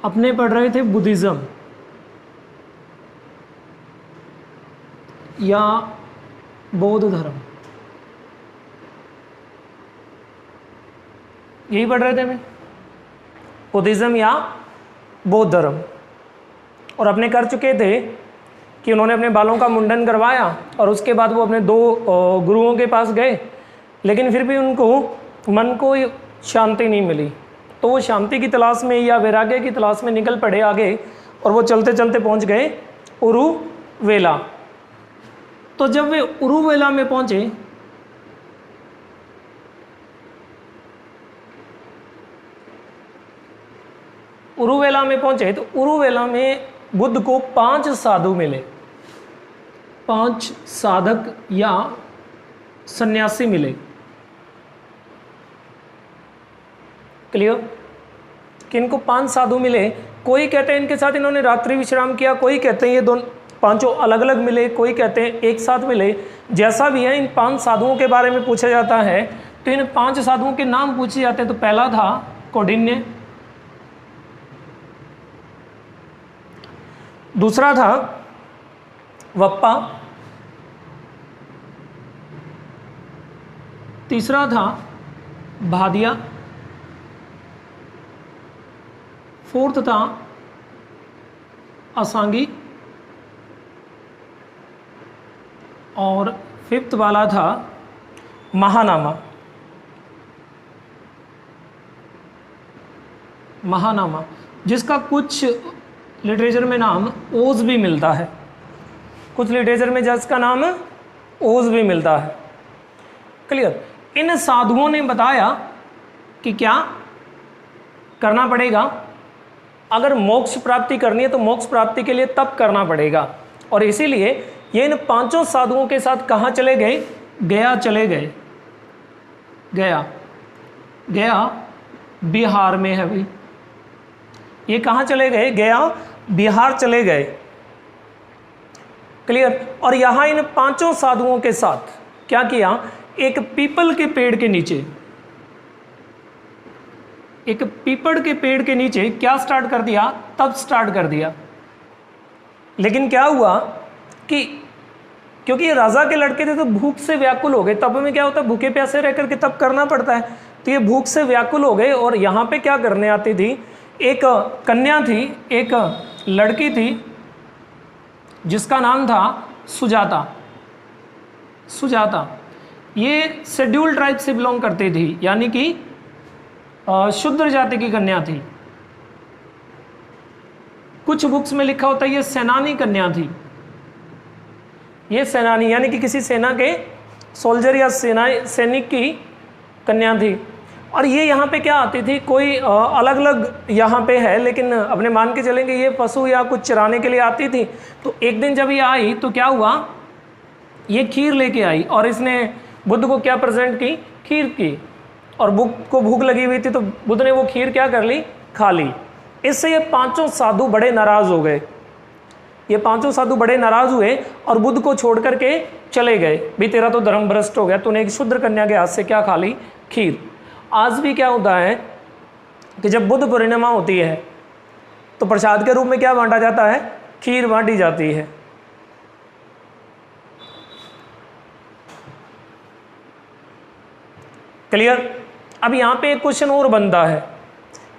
अपने पढ़ रहे थे बुद्धिज़्म या बौद्ध धर्म, यही पढ़ रहे थे हमें, बुद्धिज़्म या बौद्ध धर्म। और अपने कर चुके थे कि उन्होंने अपने बालों का मुंडन करवाया और उसके बाद वो अपने 2 गुरुओं के पास गए, लेकिन फिर भी उनको मन को शांति नहीं मिली। तो वो शांति की तलाश में या वैराग्य की तलाश में निकल पड़े आगे, और वो चलते चलते पहुंच गए उरुवेला। तो जब वे उरुवेला में पहुंचे तो उरुवेला में बुद्ध को 5 साधु मिले, 5 साधक या सन्यासी मिले। क्लियर? कि इनको 5 साधु मिले। कोई कहते हैं इनके साथ इन्होंने रात्रि विश्राम किया, कोई कहते हैं ये दोनों 5 अलग अलग मिले, कोई कहते हैं एक साथ मिले। जैसा भी है, इन 5 साधुओं के बारे में पूछा जाता है तो इन 5 साधुओं के नाम पूछे जाते हैं। तो पहला था कौंडिन्य, दूसरा था वप्पा, तीसरा था भादिया, फोर्थ था असांगी, और 5th वाला था महानामा। महानामा जिसका कुछ लिटरेचर में नाम ओज भी मिलता है, कुछ लिटरेचर में जिसका नाम ओज भी मिलता है। क्लियर? इन साधुओं ने बताया कि क्या करना पड़ेगा, अगर मोक्ष प्राप्ति करनी है तो मोक्ष प्राप्ति के लिए तप करना पड़ेगा। और इसीलिए ये इन 5 साधुओं के साथ कहाँ चले गए? गया चले गए। गया बिहार में है भाई। ये कहाँ चले गए? गया बिहार चले गए। क्लियर? और यहाँ इन 5 साधुओं के साथ क्या किया? एक पीपल के पेड़ के नीचे, एक पीपल के पेड़ के नीचे क्या स्टार्ट कर दिया? तप स्टार्ट कर दिया। लेकिन क्या हुआ कि क्योंकि ये राजा के लड़के थे तो भूख से व्याकुल हो गए। तप में क्या होता है? भूखे प्यासे रह करके तप करना पड़ता है। तो ये भूख से व्याकुल हो गए और यहाँ पे क्या करने आती थी? एक कन्या थी, एक लड़की थी जिसका नाम था सुजाता। सुजाता ये शेड्यूल ट्राइब से बिलोंग करती थी, यानी कि शूद्र जाति की कन्या थी। कुछ बुक्स में लिखा होता है ये सेनानी कन्या थी। ये सेनानी यानी कि किसी सेना के सोल्जर या सैनिक की कन्या थी। और ये यहाँ पे क्या आती थी? कोई अलग अलग यहाँ पे है, लेकिन अपने मान के चलेंगे ये पशु या कुछ चराने के लिए आती थी। तो एक दिन जब ये आई तो क्या हुआ? ये खीर लेके आई और इसने बुद्ध को क्या प्रेजेंट की? खीर की। और बुद्ध को भूख लगी हुई थी तो बुद्ध ने वो खीर क्या कर ली? खा ली। इससे ये 5 साधु बड़े नाराज हो गए। ये 5 साधु बड़े नाराज हुए और बुद्ध को छोड़ करके चले गए। भी तेरा तो धर्म भ्रष्ट हो गया, तूने एक शूद्र कन्या के हाथ से क्या खा ली? खीर। आज भी क्या होता है कि जब बुद्ध पूर्णिमा होती है तो प्रसाद के रूप में क्या बांटा जाता है? खीर बांटी जाती है। क्लियर? अब यहां पे एक क्वेश्चन और बनता है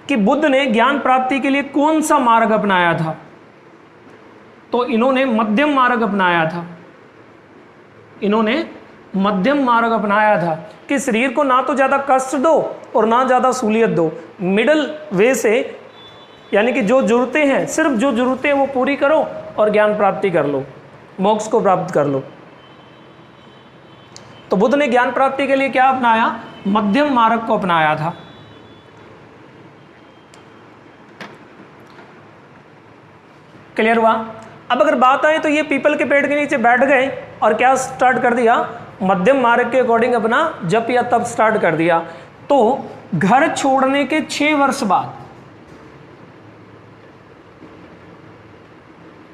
कि बुद्ध ने ज्ञान प्राप्ति के लिए कौन सा मार्ग अपनाया था? तो इन्होंने मध्यम मार्ग अपनाया था। इन्होंने मध्यम मार्ग अपनाया था कि शरीर को ना तो ज़्यादा कष्ट दो और ना ज़्यादा सहूलियत दो। मिडल वे से, यानी कि जो जरूरतें हैं, सिर्फ जो जरूरतें हैं वो पूरी करो और ज्ञान प्राप्ति कर लो, मोक्ष को प्राप्त कर लो। तो बुद्ध ने ज्ञान प्राप्ति के लिए क्या अपनाया? मध्यम मार्ग को अपनाया था। क्लियर हुआ? अब अगर बात आए तो ये पीपल के पेड़ के नीचे बैठ गए और क्या स्टार्ट कर दिया? मध्यम मार्ग के अकॉर्डिंग अपना जप या तप स्टार्ट कर दिया। तो घर छोड़ने के 6 वर्ष बाद,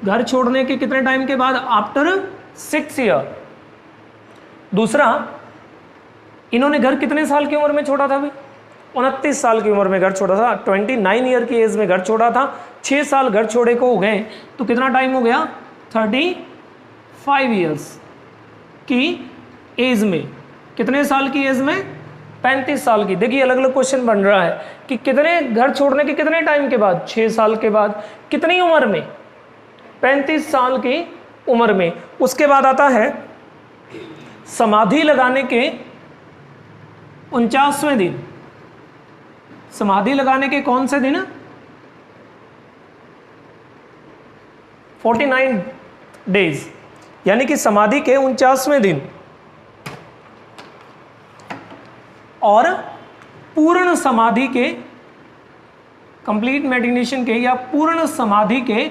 घर छोड़ने के कितने टाइम के बाद? After 6 year. दूसरा, इन्होंने घर कितने साल की उम्र में छोड़ा था भाई? 29 साल की उम्र में घर छोड़ा था, 29 ईयर की एज में घर छोड़ा था, 6 साल घर छोड़े को हो गए, तो कितना टाइम हो गया? 35 ईयर्स की एज में। कितने साल की एज में? 35 साल की। देखिए अलग अलग क्वेश्चन बन रहा है कि कितने घर छोड़ने के कितने टाइम के बाद? 6 साल के बाद। कितनी उम्र में? 35 साल की उम्र में। उसके बाद आता है समाधि लगाने के 49वें दिन। समाधि लगाने के कौन से दिन? 49 डेज, यानी कि समाधि के 49वें दिन। और पूर्ण समाधि के, कंप्लीट मेडिटेशन के या पूर्ण समाधि के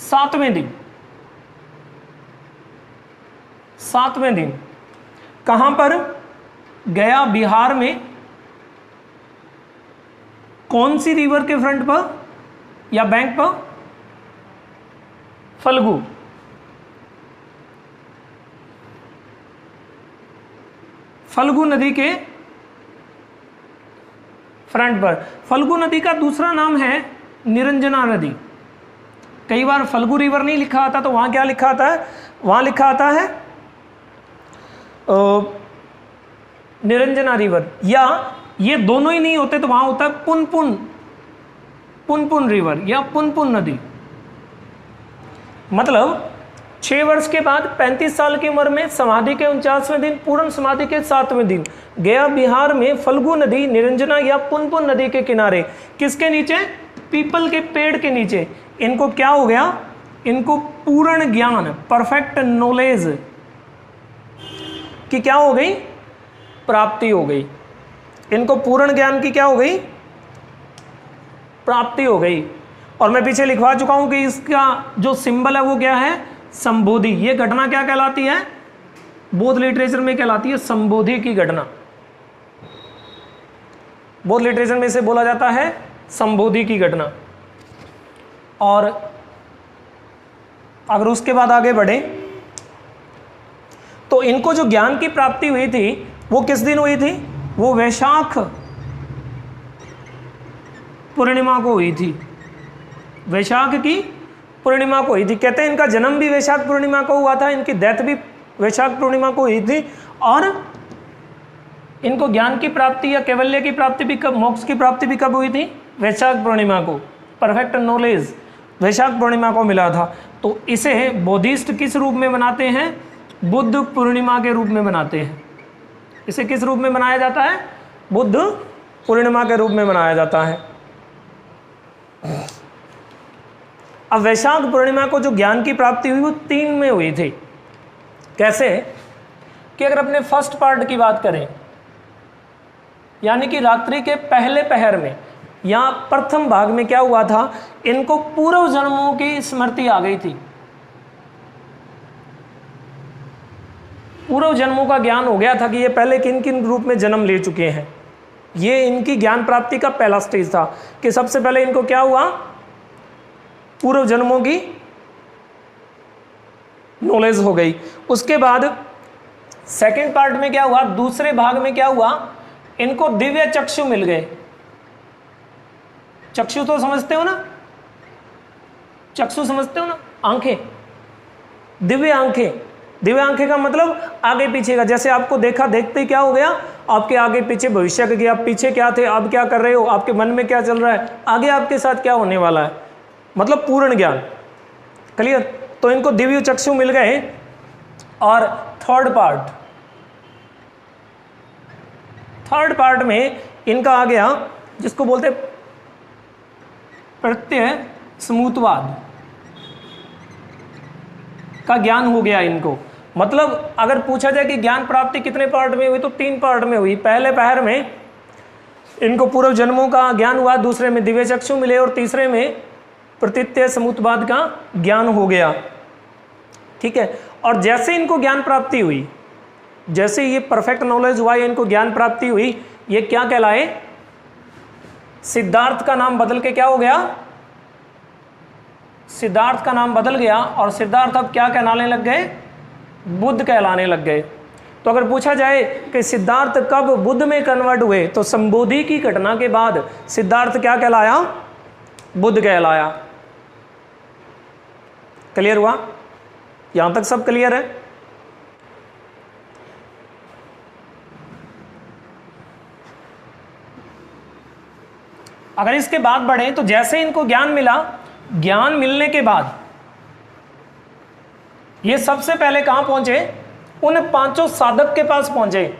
7वें दिन। 7वें दिन कहां पर? गया बिहार में। कौन सी रिवर के फ्रंट पर या बैंक पर? फल्गु। फल्गु नदी के फ्रंट पर। फल्गु नदी का दूसरा नाम है निरंजना नदी। कई बार फल्गु रिवर नहीं लिखा आता, तो वहां क्या लिखा आता है? वहां लिखा आता है निरंजना रिवर, या ये दोनों ही नहीं होते तो वहां होता है पुनपुन रिवर या पुनपुन नदी। मतलब 6 वर्ष के बाद 35 साल की उम्र में समाधि के 49वें दिन, पूर्ण समाधि के 7वें दिन, गया बिहार में फल्गु नदी, निरंजना या पुनपुन नदी के किनारे, किसके नीचे? पीपल के पेड़ के नीचे। इनको क्या हो गया? इनको पूर्ण ज्ञान, परफेक्ट नॉलेज की क्या हो गई? प्राप्ति हो गई। इनको पूर्ण ज्ञान की क्या हो गई? प्राप्ति हो गई। और मैं पीछे लिखवा चुका हूं कि इसका जो सिंबल है वो क्या है? संबोधि। ये घटना क्या कहलाती है? बौद्ध लिटरेचर में कहलाती है संबोधि की घटना। बौद्ध लिटरेचर में इसे बोला जाता है संबोधि की घटना। और अगर उसके बाद आगे बढ़े तो इनको जो ज्ञान की प्राप्ति हुई थी वो किस दिन हुई थी? वो वैशाख पूर्णिमा को हुई थी। वैशाख की पूर्णिमा को हुई थी। कहते हैं इनका जन्म भी वैशाख पूर्णिमा को हुआ था, इनकी डेथ भी वैशाख पूर्णिमा को हुई थी। और इनको ज्ञान की प्राप्ति या कैवल्य की प्राप्ति भी कब, मोक्ष की प्राप्ति भी कब हुई थी? वैशाख पूर्णिमा को। परफेक्ट नॉलेज वैशाख पूर्णिमा को मिला था। तो इसे बौद्धिस्ट किस रूप में मनाते हैं? बुद्ध पूर्णिमा के रूप में मनाते हैं। इसे किस रूप में मनाया जाता है? बुद्ध पूर्णिमा के रूप में मनाया जाता है। अब वैशाख पूर्णिमा को जो ज्ञान की प्राप्ति हुई वो 3 में हुई थी। कैसे? कि अगर अपने फर्स्ट पार्ट की बात करें, यानी कि रात्रि के पहले पहर में या प्रथम भाग में क्या हुआ था? इनको पूर्व जन्मों की स्मृति आ गई थी। पूर्व जन्मों का ज्ञान हो गया था कि ये पहले किन किन रूप में जन्म ले चुके हैं। ये इनकी ज्ञान प्राप्ति का पहला स्टेज था कि सबसे पहले इनको क्या हुआ? पूर्व जन्मों की नॉलेज हो गई। उसके बाद सेकंड पार्ट में क्या हुआ? दूसरे भाग में क्या हुआ? इनको दिव्य चक्षु मिल गए। चक्षु तो समझते हो ना? चक्षु समझते हो ना? आंखें, दिव्य आंखें। दिव्य आंखें का मतलब आगे पीछे का। जैसे आपको देखा, देखते ही क्या हो गया? आपके आगे पीछे भविष्य का, आप पीछे क्या थे, आप क्या कर रहे हो, आपके मन में क्या चल रहा है, आगे आपके साथ क्या होने वाला है, मतलब पूर्ण ज्ञान। क्लियर? तो इनको दिव्य चक्षु मिल गए। और थर्ड पार्ट में इनका आ गया जिसको बोलते प्रत्यय समूतवाद का ज्ञान हो गया इनको। मतलब अगर पूछा जाए कि ज्ञान प्राप्ति कितने पार्ट में हुई, तो 3 पार्ट में हुई। पहले पहर में इनको पूर्व जन्मों का ज्ञान हुआ, दूसरे में दिव्य चक्षु मिले और तीसरे में प्रत्यय समूतवाद का ज्ञान हो गया। ठीक है? और जैसे इनको ज्ञान प्राप्ति हुई, जैसे ये परफेक्ट नॉलेज हुआ, इनको ज्ञान प्राप्ति हुई, ये क्या कहलाए? सिद्धार्थ का नाम बदल के क्या हो गया? सिद्धार्थ का नाम बदल गया और सिद्धार्थ अब क्या कहलाने लग गए? बुद्ध कहलाने लग गए। तो अगर पूछा जाए कि सिद्धार्थ कब बुद्ध में कन्वर्ट हुए, तो संबोधि की घटना के बाद सिद्धार्थ क्या कहलाया? बुद्ध कहलाया। क्लियर हुआ? यहां तक सब क्लियर है? अगर इसके बाद बढ़े तो जैसे इनको ज्ञान मिला, ज्ञान मिलने के बाद ये सबसे पहले कहां पहुंचे? उन पांचों साधक के पास पहुंचे,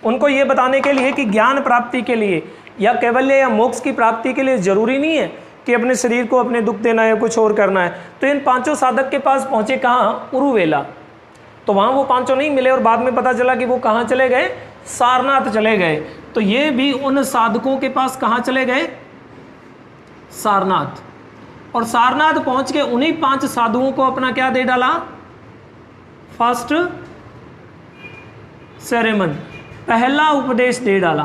उनको ये बताने के लिए कि ज्ञान प्राप्ति के लिए या कैवल्य या मोक्ष की प्राप्ति के लिए जरूरी नहीं है कि अपने शरीर को अपने दुख देना है, कुछ और करना है। तो इन पांचों साधक के पास पहुंचे कहाँ? उरुवेला। तो वहां वो पांचों नहीं मिले और बाद में पता चला कि वो कहाँ चले गए? सारनाथ चले गए। तो ये भी उन साधकों के पास कहाँ चले गए? सारनाथ। और सारनाथ पहुंच के उन्हीं 5 साधुओं को अपना क्या दे डाला? फर्स्ट सेरेमन, पहला उपदेश दे डाला,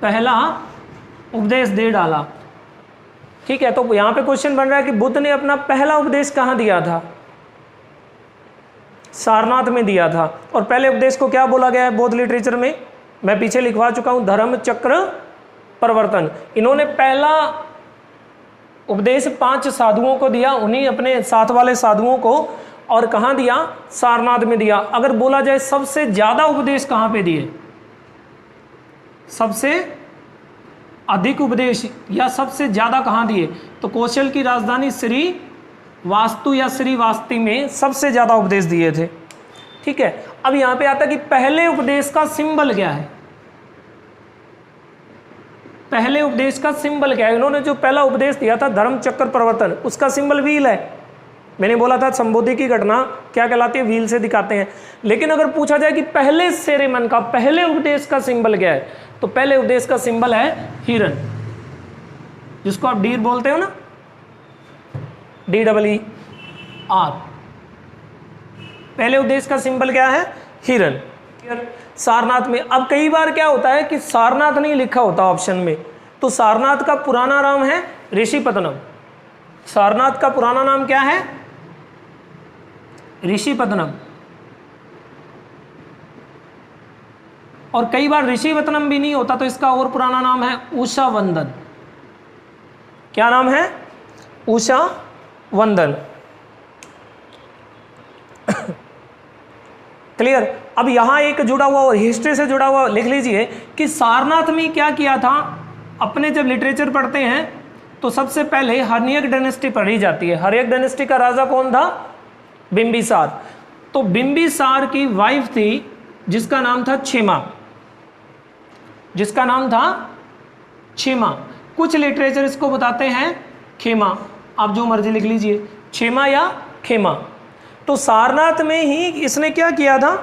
पहला उपदेश दे डाला। ठीक है, तो यहां पे क्वेश्चन बन रहा है कि बुद्ध ने अपना पहला उपदेश कहां दिया था? सारनाथ में दिया था। और पहले उपदेश को क्या बोला गया है बौद्ध लिटरेचर में? मैं पीछे लिखवा चुका हूं, धर्म चक्र प्रवर्तन। इन्होंने पहला उपदेश 5 साधुओं को दिया, उन्हीं अपने साथ वाले साधुओं को, और कहां दिया? सारनाथ में दिया। अगर बोला जाए सबसे ज्यादा उपदेश कहां पे दिए? सबसे अधिक उपदेश या सबसे ज्यादा कहां दिए? तो कौशल की राजधानी श्री वास्तु या श्रीवास्ती में सबसे ज्यादा उपदेश दिए थे। ठीक है, अब यहां पे आता कि पहले उपदेश का सिंबल क्या है? पहले उपदेश का सिंबल क्या है? इन्होंने जो पहला उपदेश दिया था धर्म चक्र प्रवर्तन, उसका सिंबल व्हील है। मैंने बोला था संबोधि की घटना क्या कहलाती है? व्हील से दिखाते हैं। लेकिन अगर पूछा जाए कि पहले सेरेमन का, पहले उपदेश का सिंबल क्या है, तो पहले उपदेश का सिंबल है हिरन, जिसको आप डीर बोलते हो ना, DEER। पहले उपदेश का सिंबल क्या है? हिरन। सारनाथ में अब कई बार क्या होता है कि सारनाथ नहीं लिखा होता ऑप्शन में, तो सारनाथ का पुराना नाम है ऋषिपत्तनम। सारनाथ का पुराना नाम क्या है? ऋषिपत्तनम। और कई बार ऋषिपत्तनम भी नहीं होता, तो इसका और पुराना नाम है उषा वंदन। क्या नाम है? उषा वंदन। क्लियर? अब यहां एक जुड़ा हुआ और हिस्ट्री से जुड़ा हुआ लिख लीजिए कि सारनाथ में क्या किया था। अपने जब लिटरेचर पढ़ते हैं तो सबसे पहले हर्नियक डायनेस्टी पढ़ी जाती है। हर्नियक डायनेस्टी का राजा कौन था? बिंबिसार। तो बिंबिसार की वाइफ थी जिसका नाम था क्षेमा, जिसका नाम था क्षेमा। कुछ लिटरेचर इसको बताते हैं खेमा, आप जो मर्जी लिख लीजिए, क्षेमा या खेमा। तो सारनाथ में ही इसने क्या किया था?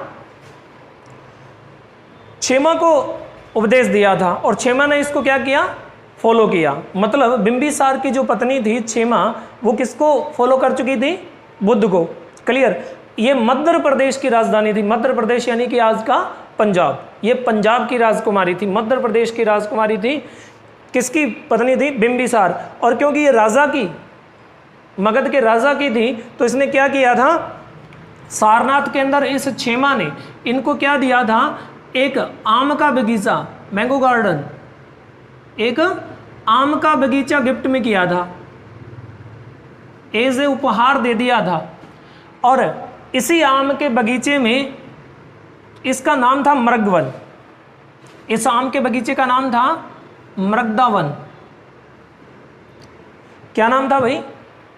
क्षेमा को उपदेश दिया था और क्षेमा ने इसको क्या किया? फॉलो किया। मतलब बिंबिसार की जो पत्नी थी क्षेमा, वो किसको फॉलो कर चुकी थी? बुद्ध को। क्लियर? ये मध्य प्रदेश की राजधानी थी। मध्य प्रदेश यानी कि आज का पंजाब। ये पंजाब की राजकुमारी थी, मध्य प्रदेश की राजकुमारी थी। किसकी पत्नी थी? बिंबिसार। और क्योंकि ये राजा की, मगध के राजा की थी, तो इसने क्या किया था? सारनाथ के अंदर इस क्षेमा ने इनको क्या दिया था? एक आम का बगीचा, मैंगो गार्डन, एक आम का बगीचा गिफ्ट में किया था, एज ए उपहार दे दिया था। और इसी आम के बगीचे में इसका नाम था मृगवन। इस आम के बगीचे का नाम था मृगदावन। क्या नाम था भाई?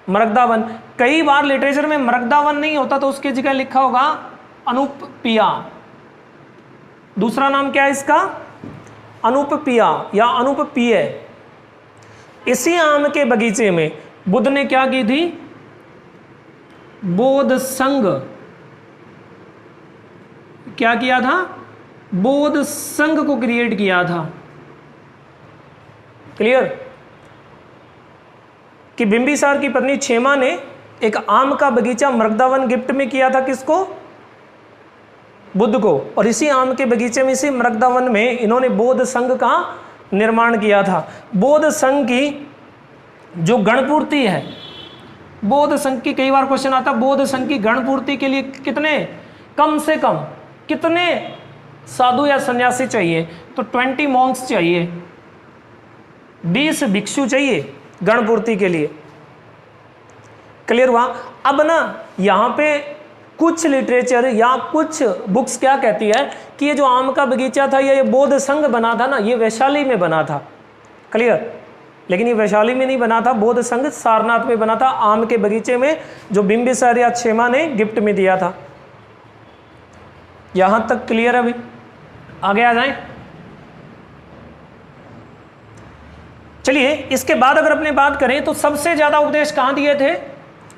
मृगदावन। कई बार लिटरेचर में मृगदावन नहीं होता तो उसकी जगह लिखा होगा अनुपपिया। दूसरा नाम क्या है इसका? अनुपपिया या अनुपपिय। इसी आम के बगीचे में बुद्ध ने क्या की थी? बोध संघ। क्या किया था? बोध संघ को क्रिएट किया था। क्लियर? कि बिंबिसार की पत्नी क्षेमा ने एक आम का बगीचा मृगदावन गिफ्ट में किया था। किसको? बुद्ध को। और इसी आम के बगीचे में, इसी मृगदावन में इन्होंने बोध संघ का निर्माण किया था। बोध संघ की जो गणपूर्ति है, बोध संघ की, कई बार क्वेश्चन आता है बोध संघ की गणपूर्ति के लिए कितने, कम से कम कितने साधु या सन्यासी चाहिए? तो 20 मॉन्क्स चाहिए, 20 भिक्षु चाहिए गणपूर्ति के लिए। क्लियर हुआ? अब ना यहाँ पे कुछ लिटरेचर या कुछ बुक्स क्या कहती है कि ये जो आम का बगीचा था या ये बौद्ध संघ बना था ना, ये वैशाली में बना था। क्लियर? लेकिन ये वैशाली में नहीं बना था, बौद्ध संघ सारनाथ में बना था, आम के बगीचे में, जो बिंबिसार या क्षेमा ने गिफ्ट में दिया था। यहां तक क्लियर है? अभी आगे आ जाएं। चलिए, इसके बाद अगर अपने बात करें तो सबसे ज्यादा उपदेश कहां दिए थे?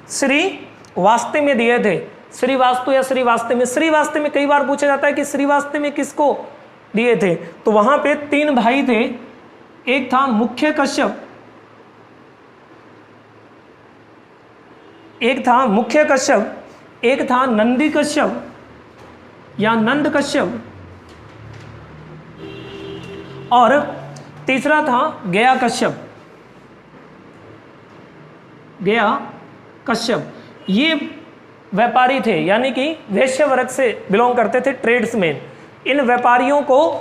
श्री वास्ते में दिए थे। श्रीवास्तु या श्रीवास्ते में। श्रीवास्ते में कई बार पूछा जाता है कि श्रीवास्ते में किसको दिए थे? तो वहां पे 3 भाई थे। एक था मुख्य कश्यप, एक था मुख्य कश्यप, एक था नंदी कश्यप या नंद कश्यप, और तीसरा था गया कश्यप। गया कश्यप ये व्यापारी थे, यानी कि वैश्य वर्ग से बिलोंग करते थे, ट्रेड्समैन। इन व्यापारियों को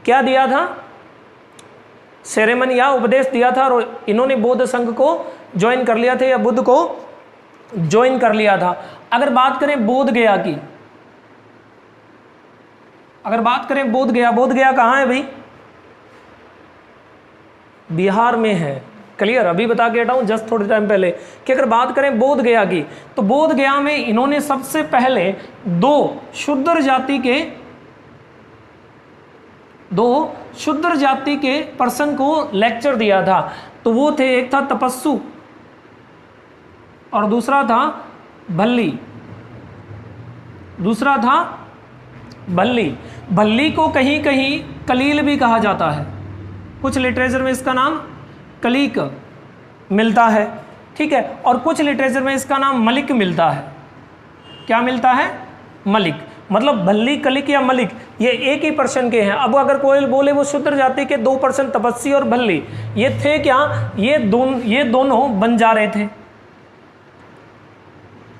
क्या दिया था? सेरेमनी या उपदेश दिया था, और इन्होंने बौद्ध संघ को ज्वाइन कर लिया था या बुद्ध को ज्वाइन कर लिया था। अगर बात करें बोध गया की, अगर बात करें बोध गया कहाँ है भाई? बिहार में है। क्लियर? अभी बता के हटा हूं जस्ट थोड़े टाइम पहले कि अगर बात करें बोध गया की, तो बोध गया में इन्होंने सबसे पहले 2 शूद्र जाति के पर्सन को लेक्चर दिया था। तो वो थे, एक था तपस्सु और दूसरा था भल्ली। भल्ली को कहीं कहीं कलील भी कहा जाता है, कुछ लिटरेचर में इसका नाम कलीक मिलता है, ठीक है, और कुछ लिटरेचर में इसका नाम मलिक मिलता है। क्या मिलता है? मलिक। मतलब भल्ली, कलिक या मलिक ये एक ही पर्सन के हैं। अब अगर कोई बोले वो शूद्र जाति के 2 पर्सन तपस्वी और भल्ली, ये थे क्या? ये दोनों बंजारे थे।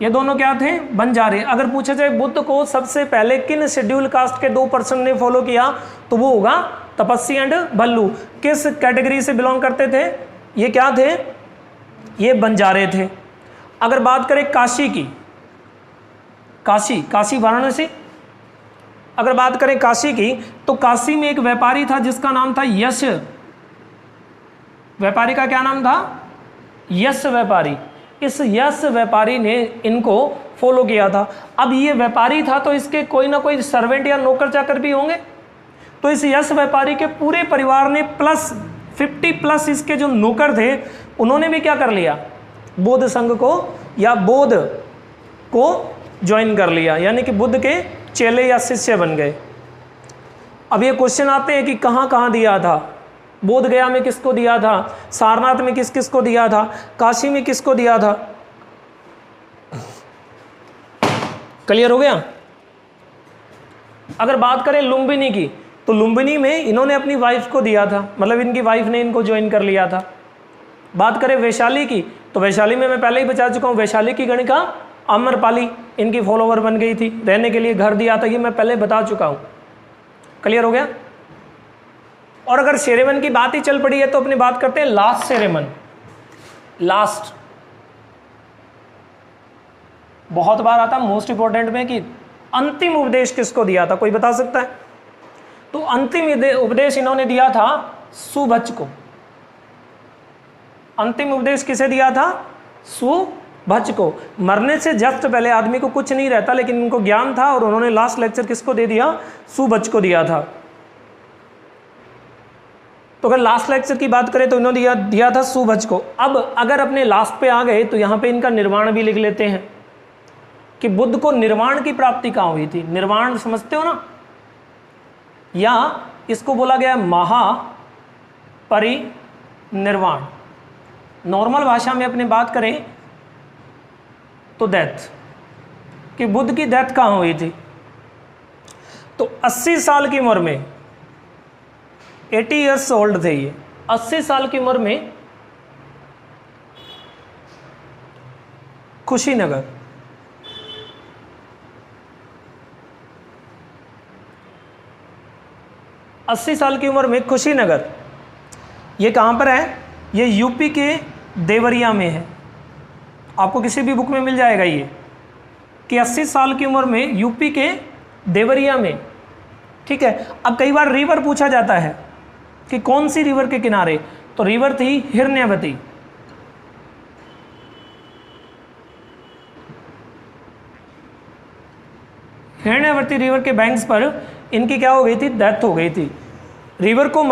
ये दोनों क्या थे? बंजारे। अगर पूछा जाए बुद्ध को सबसे पहले किन शेड्यूल कास्ट के 2 पर्सन ने फॉलो किया, तो वो होगा तपस्वी एंड भल्लू। किस कैटेगरी से बिलोंग करते थे? ये क्या थे? ये बंजारे थे। अगर बात करें काशी की, काशी वाराणसी, अगर बात करें काशी की, तो काशी में एक व्यापारी था जिसका नाम था यश। व्यापारी का क्या नाम था? यश व्यापारी। इस यश व्यापारी ने इनको फॉलो किया था। अब ये व्यापारी था तो इसके कोई ना कोई सर्वेंट या नौकर चाकर भी होंगे। तो इस यश व्यापारी के पूरे परिवार ने प्लस 50+ इसके जो नौकर थे, उन्होंने भी क्या कर लिया? बौद्ध संघ को या बौद्ध को ज्वाइन कर लिया, यानी कि बुद्ध के चेले या शिष्य बन गए। अब ये क्वेश्चन आते हैं कि कहाँ कहाँ दिया था? बोध गया में किसको दिया था? सारनाथ में किस किस को दिया था? काशी में किसको दिया था? क्लियर हो गया? अगर बात करें लुम्बिनी की, तो लुम्बिनी में इन्होंने अपनी वाइफ को दिया था, मतलब इनकी वाइफ ने इनको ज्वाइन कर लिया था। बात करें वैशाली की, तो वैशाली में मैं पहले ही बता चुका हूँ, वैशाली की गणिका अमरपाली इनकी फॉलोवर बन गई थी, रहने के लिए घर दिया था, ये मैं पहले बता चुका हूँ। क्लियर हो गया? और अगर सेरेमन की बात ही चल पड़ी है तो अपनी बात करते हैं लास्ट सेरेमन। लास्ट बहुत बार आता मोस्ट इंपॉर्टेंट में कि अंतिम उपदेश किसको दिया था, कोई बता सकता है? तो अंतिम उपदेश इन्होंने दिया था सुभच को। अंतिम उपदेश किसे दिया था? सुभच को। मरने से जस्ट पहले आदमी को कुछ नहीं रहता, लेकिन इनको ज्ञान था और उन्होंने लास्ट लेक्चर किसको दे दिया? सुभच को दिया था। तो अगर लास्ट लेक्चर की बात करें तो इन्होंने दिया था सुभच को। अब अगर अपने लास्ट पे आ गए तो यहाँ पे इनका निर्वाण भी लिख लेते हैं कि बुद्ध को निर्वाण की प्राप्ति कहाँ हुई थी। निर्वाण समझते हो ना, या इसको बोला गया महापरिनिर्वाण। नॉर्मल भाषा में अपने बात करें तो डेथ, कि बुद्ध की डेथ कहाँ हुई थी? तो 80 साल की उम्र में, 80 ईयर्स ओल्ड थे ये, 80 साल की उम्र में कुशीनगर 80 साल की उम्र में कुशीनगर, ये कहाँ पर है? ये यूपी के देवरिया में है। आपको किसी भी बुक में मिल जाएगा ये कि 80 साल की उम्र में यूपी के देवरिया में। ठीक है, अब कई बार रिवर पूछा जाता है कि कौन सी रिवर के किनारे, तो रिवर थी हिरण्यवती। हिरण्यवती रिवर के बैंक्स पर इनकी क्या हो गई थी? डेथ हो गई थी। रिवर को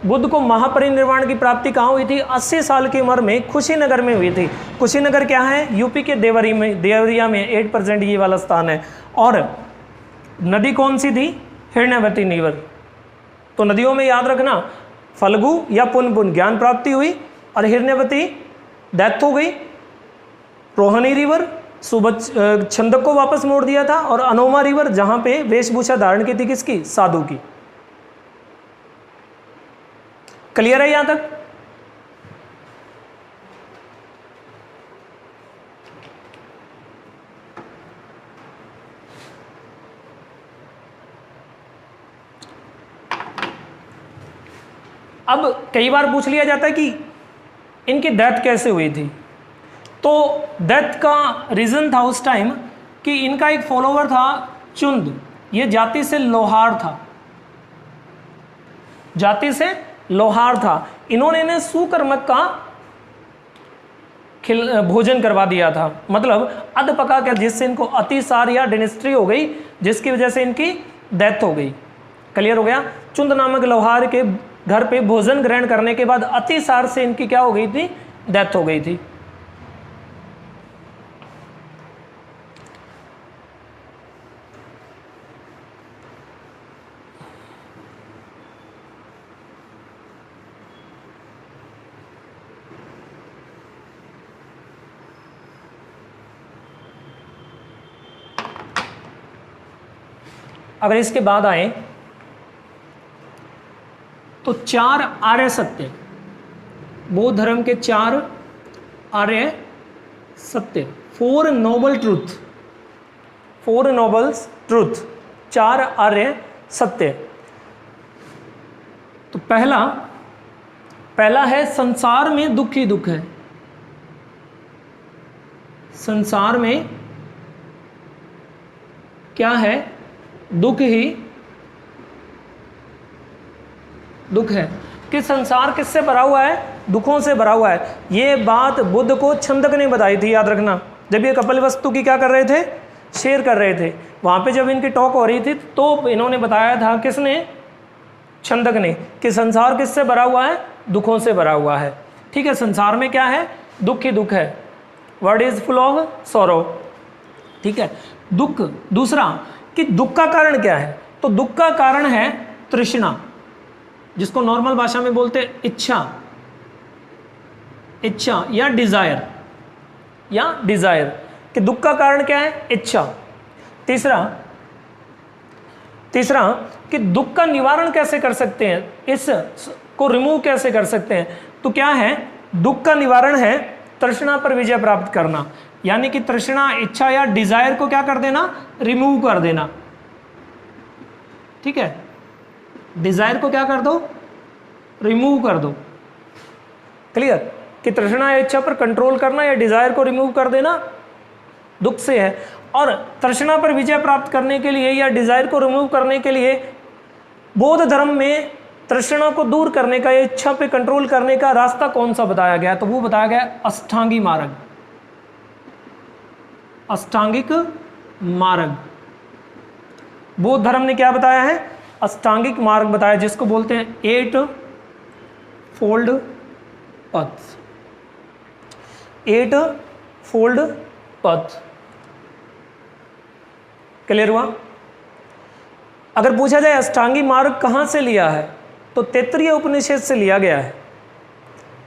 बुद्ध को महापरिनिर्वाण की प्राप्ति कहाँ हुई थी? 80 साल की उम्र में कुशीनगर में हुई थी। कुशीनगर क्या है? यूपी के देवरिया में 8% ये वाला स्थान है। और नदी कौन सी थी? हिरण्यवती रिवर। तो नदियों में याद रखना, फल्गु या पुनपुन ज्ञान प्राप्ति हुई, और हिरण्यवती डेथ हो गई। रोहिणी रिवर छंदक को वापस मोड़ दिया था, और अनोमा रिवर जहां पे वेशभूषा धारण की थी किसकी? साधु की। क्लियर है यहां तक? अब कई बार पूछ लिया जाता है कि इनकी डेथ कैसे हुई थी। तो डेथ का रीजन था उस टाइम कि इनका एक फॉलोवर था चुंद, ये जाति से लोहार था, जाति से लोहार था। इन्होंने इन्हें सुकर्मक का भोजन करवा दिया था, मतलब अध पका कर, जिससे इनको अतिसार या डिनेस्ट्री हो गई, जिसकी वजह से इनकी डेथ हो गई। क्लियर हो गया? चुंद नामक लोहार के घर पे भोजन ग्रहण करने के बाद अतिसार से इनकी क्या हो गई थी? डेथ हो गई थी। अगर इसके बाद आए तो 4 आर्य सत्य, बौद्ध धर्म के 4 आर्य सत्य, 4 नोबल ट्रूथ, 4 नोबल ट्रूथ, 4 आर्य सत्य। तो पहला है संसार में दुख ही दुख है। संसार में क्या है? दुख ही दुख है। कि संसार किससे भरा हुआ है? दुखों से भरा हुआ है। ये बात बुद्ध को छंदक ने बताई थी, याद रखना। जब ये कपिलवस्तु की क्या कर रहे थे? शेयर कर रहे थे। वहां पे जब इनकी टॉक हो रही थी तो इन्होंने बताया था, किसने? छंदक ने, कि संसार किससे भरा हुआ है? दुखों से भरा हुआ है। ठीक है, संसार में क्या है? दुख ही दुख है। World is full of sorrow. ठीक है, दुख। दूसरा कि दुख का कारण क्या है? तो दुख का कारण है तृष्णा, जिसको नॉर्मल भाषा में बोलते हैं इच्छा, इच्छा या डिजायर, कि दुख का कारण क्या है? इच्छा। तीसरा कि दुख का निवारण कैसे कर सकते हैं, इस को रिमूव कैसे कर सकते हैं? तो क्या है? दुख का निवारण है तृष्णा पर विजय प्राप्त करना, यानी कि तृष्णा, इच्छा या डिजायर को क्या कर देना? रिमूव कर देना। ठीक है, डिजायर को क्या कर दो? रिमूव कर दो। क्लियर? कि तृष्णा या इच्छा पर कंट्रोल करना या डिजायर को रिमूव कर देना दुख से है। और तृष्णा पर विजय प्राप्त करने के लिए या डिजायर को रिमूव करने के लिए बौद्ध धर्म में तृष्णा को दूर करने का या इच्छा पे कंट्रोल करने का रास्ता कौन सा बताया गया? तो वो बताया गया अष्टांगी मार्ग। अष्टांगिक मार्ग बौद्ध धर्म ने क्या बताया है? अष्टांगिक मार्ग बताया, जिसको बोलते हैं 8 फोल्ड पथ। 8 फोल्ड पथ। क्लियर हुआ? अगर पूछा जाए अष्टांगी मार्ग कहाँ से लिया है, तो तैत्तिरीय उपनिषद से लिया गया है।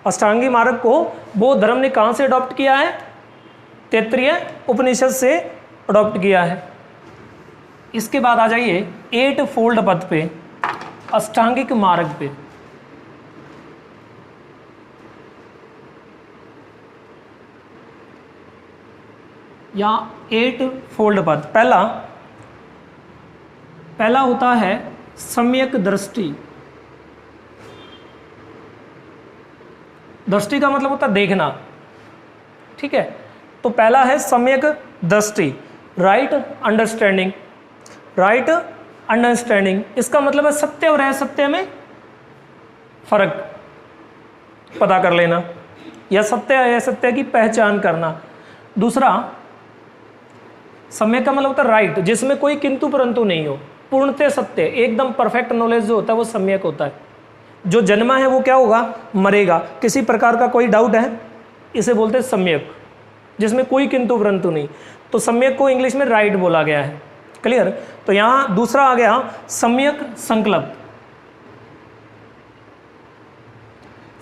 अष्टांगी मार्ग को बौद्ध धर्म ने कहाँ से अडॉप्ट किया है? तैत्तिरीय उपनिषद से अडॉप्ट किया है। इसके बाद आ जाइए 8 फोल्ड पथ पे, अष्टांगिक मार्ग पे। या 8 फोल्ड पथ। पहला होता है सम्यक दृष्टि। दृष्टि का मतलब होता है देखना, ठीक है। तो पहला है सम्यक दृष्टि, राइट अंडरस्टैंडिंग। राइट अंडरस्टैंडिंग इसका मतलब है सत्य और असत्य में फर्क पता कर लेना, या सत्य असत्य की पहचान करना। दूसरा, सम्यक का मतलब होता है राइट, जिसमें कोई किंतु परंतु नहीं हो, पूर्णतः सत्य, एकदम परफेक्ट नॉलेज जो होता है वो सम्यक होता है। जो जन्मा है वो क्या होगा, मरेगा, किसी प्रकार का कोई डाउट है, इसे बोलते हैं सम्यक, जिसमें कोई किंतु परंतु नहीं। तो सम्यक को इंग्लिश में राइट बोला गया है, क्लियर। तो यहां दूसरा आ गया सम्यक संकल्प।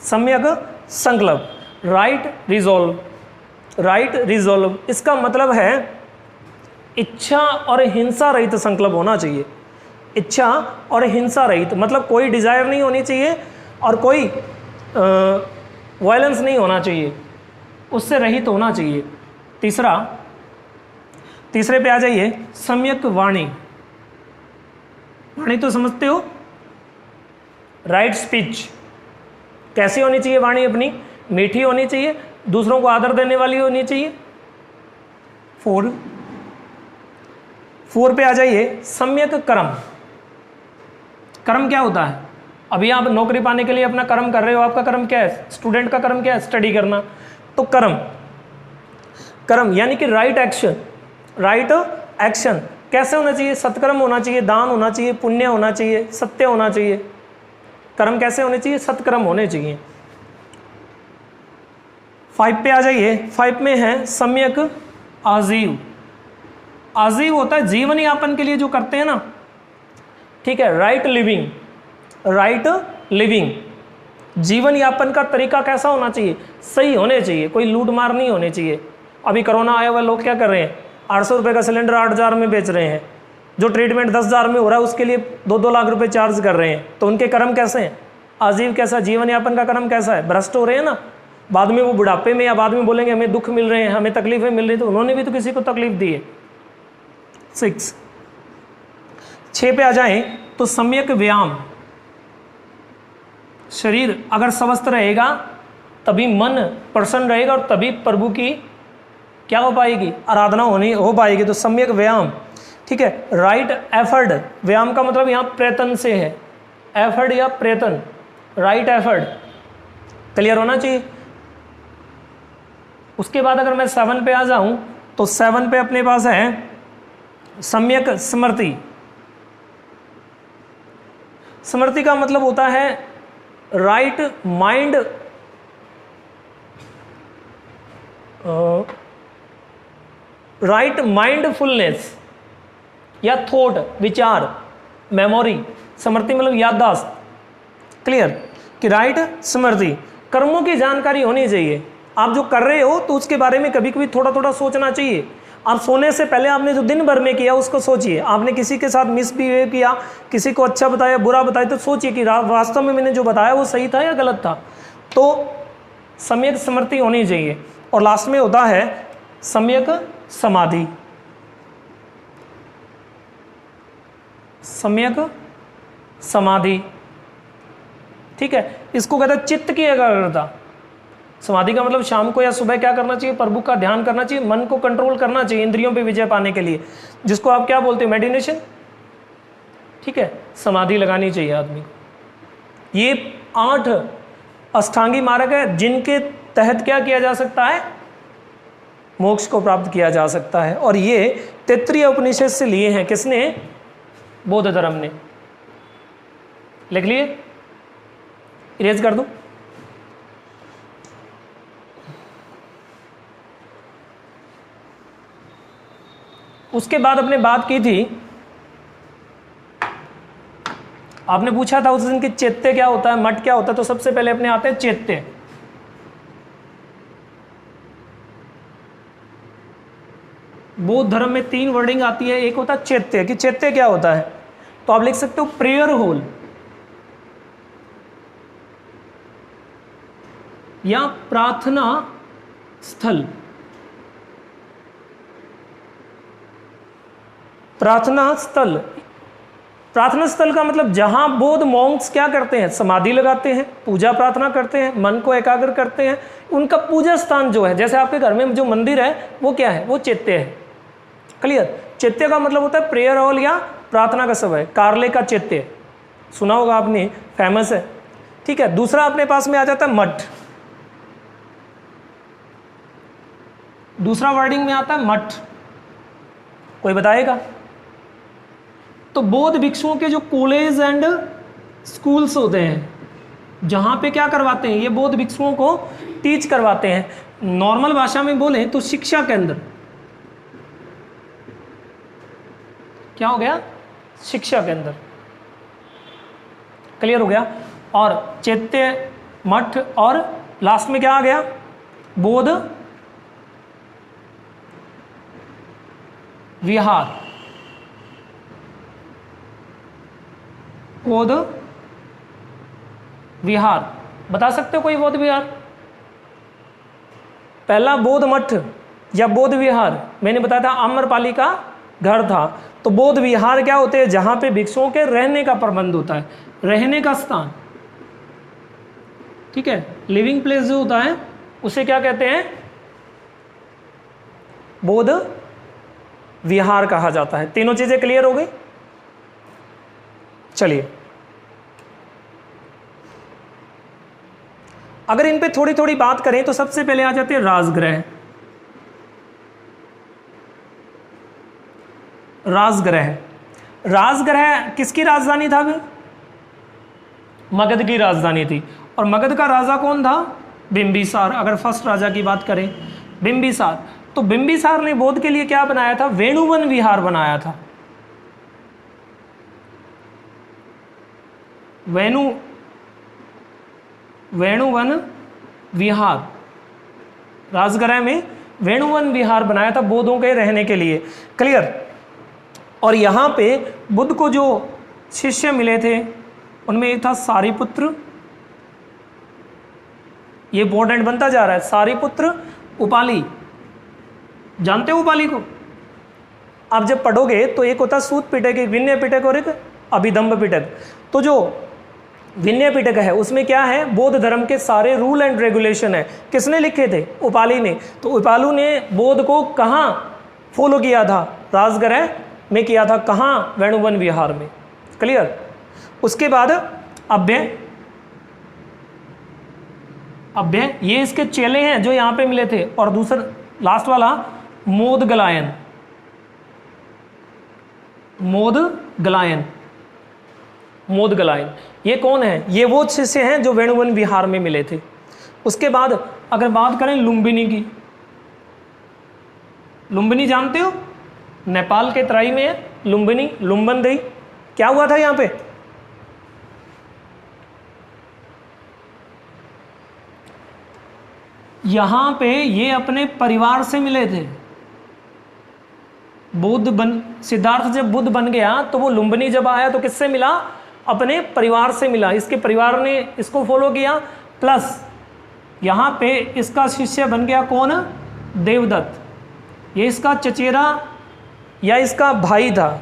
सम्यक संकल्प, राइट रिजॉल्व। राइट रिजॉल्व इसका मतलब है इच्छा और हिंसा रहित संकल्प होना चाहिए। इच्छा और हिंसा रहित मतलब कोई डिजायर नहीं होनी चाहिए और कोई वायलेंस नहीं होना चाहिए, उससे रहित होना चाहिए। तीसरे पे आ जाइए, सम्यक वाणी। वाणी तो समझते हो, राइट स्पीच। कैसी होनी चाहिए वाणी अपनी, मीठी होनी चाहिए, दूसरों को आदर देने वाली होनी चाहिए। 4 पे आ जाइए, सम्यक कर्म। कर्म क्या होता है, अभी आप नौकरी पाने के लिए अपना कर्म कर रहे हो, आपका कर्म क्या है, स्टूडेंट का कर्म क्या है, स्टडी करना। तो कर्म यानी कि राइट एक्शन। राइट एक्शन कैसे होना चाहिए, सत्कर्म होना चाहिए, दान होना चाहिए, पुण्य होना चाहिए, सत्य होना चाहिए। कर्म कैसे होने चाहिए, सत्कर्म होने चाहिए। 5 पे आ जाइए, 5 में है सम्यक आजीव। आजीव होता है जीवन यापन के लिए जो करते हैं ना, ठीक है। राइट लिविंग, राइट लिविंग, जीवन यापन का तरीका कैसा होना चाहिए, सही होने चाहिए, कोई लूट मार नहीं होने चाहिए। अभी कोरोना आया हुआ, लोग क्या कर रहे हैं, 800 रुपये का सिलेंडर 8,000 में बेच रहे हैं। जो ट्रीटमेंट 10,000 में हो रहा है उसके लिए 2-2 लाख रुपए चार्ज कर रहे हैं। तो उनके कर्म कैसे हैं, आजीव कैसा, जीवन यापन का कर्म कैसा है, भ्रष्ट हो रहे हैं ना। बाद में वो बुढ़ापे में या बाद में बोलेंगे हमें दुख मिल रहे हैं, हमें तकलीफें मिल रही, तो उन्होंने भी तो किसी को तकलीफ दी है। 6 पे आ जाएं तो सम्यक व्यायाम। शरीर अगर स्वस्थ रहेगा तभी मन प्रसन्न रहेगा और तभी प्रभु की क्या हो पाएगी, आराधना हो पाएगी। तो सम्यक व्यायाम, ठीक है। राइट एफर्ट, व्यायाम का मतलब यहाँ प्रयत्न से है, एफर्ट या प्रयत्न, राइट एफर्ट, क्लियर होना चाहिए। उसके बाद अगर मैं 7 पे आ जाऊं तो 7 पे अपने पास है सम्यक स्मृति। स्मृति का मतलब होता है राइट माइंड, राइट माइंडफुलनेस या थॉट, विचार, मेमोरी। स्मृति मतलब याददाश्त, क्लियर। कि राइट स्मृति, कर्मों की जानकारी होनी चाहिए। आप जो कर रहे हो तो उसके बारे में कभी कभी थोड़ा थोड़ा सोचना चाहिए। आप सोने से पहले आपने जो दिन भर में किया उसको सोचिए। आपने किसी के साथ मिसबिहेव किया, किसी को अच्छा बताया, बुरा बताया, तो सोचिए कि वास्तव में मैंने जो बताया वो सही था या गलत था। तो सम्यक स्मृति होनी चाहिए। और लास्ट में होता है सम्यक समाधि। सम्यक समाधि, ठीक है। इसको कहते हैं चित्त की एकाग्रता। समाधि का मतलब शाम को या सुबह क्या करना चाहिए, प्रभु का ध्यान करना चाहिए, मन को कंट्रोल करना चाहिए इंद्रियों पे विजय पाने के लिए, जिसको आप क्या बोलते हैं, मेडिटेशन, ठीक है। समाधि लगानी चाहिए आदमी को। ये 8 अष्टांगी मार्ग है जिनके तहत क्या किया जा सकता है, मोक्ष को प्राप्त किया जा सकता है। और ये तैत्तिरीय उपनिषद से लिए हैं, किसने, बौद्ध धर्म ने। लिख लिए, इरेज कर दूं। उसके बाद अपने बात की थी, आपने पूछा था उस दिन कि चैत्य क्या होता है, मठ क्या होता है। तो सबसे पहले अपने आते हैं चैत्य। बौद्ध धर्म में 3 वर्डिंग आती है। एक होता है चैत्य, कि चैत्य क्या होता है, तो आप लिख सकते हो प्रेयर हॉल या प्रार्थना स्थल। प्रार्थना स्थल प्रार्थना स्थल का मतलब जहां बौद्ध मॉन्क्स क्या करते हैं, समाधि लगाते हैं, पूजा प्रार्थना करते हैं, मन को एकाग्र करते हैं, उनका पूजा स्थान जो है, जैसे आपके घर में जो मंदिर है वो क्या है, वो चैत्य है। क्लियर? चैत्य का मतलब होता है प्रेयर हॉल या प्रार्थना का समय। कार्ले का चैत्य सुना होगा आपने, फेमस है। ठीक है, दूसरा अपने पास में आ जाता है मठ। दूसरा वर्डिंग में आता है मठ, कोई बताएगा? तो बौद्ध भिक्षुओं के जो कॉलेज एंड स्कूल्स होते हैं, जहां पे क्या करवाते हैं, ये बौद्ध भिक्षुओं को टीच करवाते हैं। नॉर्मल भाषा में बोले तो शिक्षा केंद्र। क्या हो गया? शिक्षा केंद्र। क्लियर हो गया? और चैत्य, मठ, और लास्ट में क्या आ गया? बौद्ध विहार। बौद्ध विहार बता सकते हो कोई बौद्ध विहार? पहला बौद्ध मठ या बौद्ध विहार मैंने बताया था आम्रपाली का घर था। तो बौद्ध विहार क्या होते हैं? जहां पे भिक्षुओं के रहने का प्रबंध होता है, रहने का स्थान। ठीक है, लिविंग प्लेस जो होता है उसे क्या कहते हैं? बौद्ध विहार कहा जाता है। तीनों चीजें क्लियर हो गई? चलिए, अगर इन पे थोड़ी थोड़ी बात करें तो सबसे पहले आ जाते हैं राजगृह। राजगृह, राजगृह किसकी राजधानी था? मगध की राजधानी थी। और मगध का राजा कौन था? बिंबिसार। अगर फर्स्ट राजा की बात करें, बिंबिसार। तो बिंबिसार ने बौद्ध के लिए क्या बनाया था? वेणुवन विहार बनाया था। वेणुवन विहार, राजगृह में वेणुवन विहार बनाया था बौद्धों के रहने के लिए। क्लियर? और यहाँ पे बुद्ध को जो शिष्य मिले थे उनमें एक था सारिपुत्र। ये इंपॉर्टेंट बनता जा रहा है। सारिपुत्र, उपाली। जानते हो उपाली को? आप जब पढ़ोगे तो एक होता सूत पिटक, एक विनय पिटक और एक अभिधम्ब पिटक। तो जो विनय पिटक है उसमें क्या है? बौद्ध धर्म के सारे रूल एंड रेगुलेशन है। किसने लिखे थे? उपाली ने। तो उपालू ने बौद्ध को कहाँ फॉलो किया था? राजगृह में किया था। कहाँ? वेणुवन विहार में। क्लियर? उसके बाद अभ्यय, ये इसके चेले हैं जो यहाँ पे मिले थे। और दूसरा लास्ट वाला मोदगलायन। मोदगलायन ये कौन है? ये वो शिष्य हैं जो वेणुवन विहार में मिले थे। उसके बाद अगर बात करें लुम्बिनी की, लुम्बिनी जानते हो? नेपाल के तराई में है लुम्बिनी, लुम्बनदेही। क्या हुआ था यहाँ पे? यहाँ पे ये अपने परिवार से मिले थे। सिद्धार्थ जब बुद्ध बन गया तो वो लुम्बिनी जब आया तो किससे मिला? अपने परिवार से मिला। इसके परिवार ने इसको फॉलो किया। प्लस यहाँ पे इसका शिष्य बन गया कौन? देवदत्त। ये इसका चचेरा या इसका भाई था।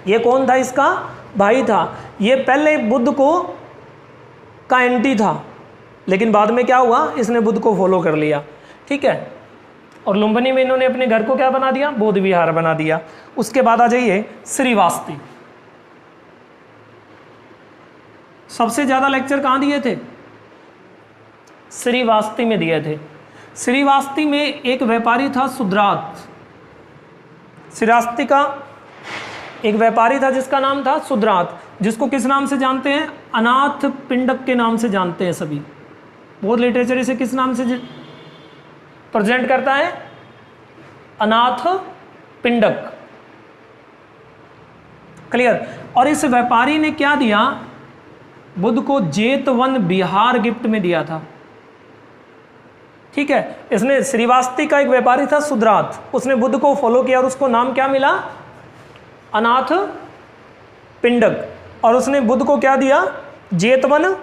ये कौन था? इसका भाई था। ये पहले बुद्ध का एंटी था, लेकिन बाद में क्या हुआ? इसने बुद्ध को फॉलो कर लिया। ठीक है, और लुम्बिनी में इन्होंने अपने घर को क्या बना दिया? बौद्ध विहार बना दिया। उसके बाद आ जाइए श्रीवास्ती। सबसे ज्यादा लेक्चर कहाँ दिए थे? श्रीवास्ती में दिए थे। श्रीवास्ती में एक व्यापारी था सुद्रात। श्रीवास्ती का एक व्यापारी था जिसका नाम था सुद्रात, जिसको किस नाम से जानते हैं? अनाथ पिंडक के नाम से जानते हैं सभी। बहुत लिटरेचर इसे किस नाम से प्रेजेंट करता है? अनाथ पिंडक। क्लियर? और इस व्यापारी ने क्या दिया? बुद्ध को जेतवन विहार गिफ्ट में दिया था। ठीक है, इसने श्रीवास्ती का एक व्यापारी था सुद्रात, उसने बुद्ध को फॉलो किया और उसको नाम क्या मिला? अनाथ पिंडक। और उसने बुद्ध को क्या दिया? जेतवन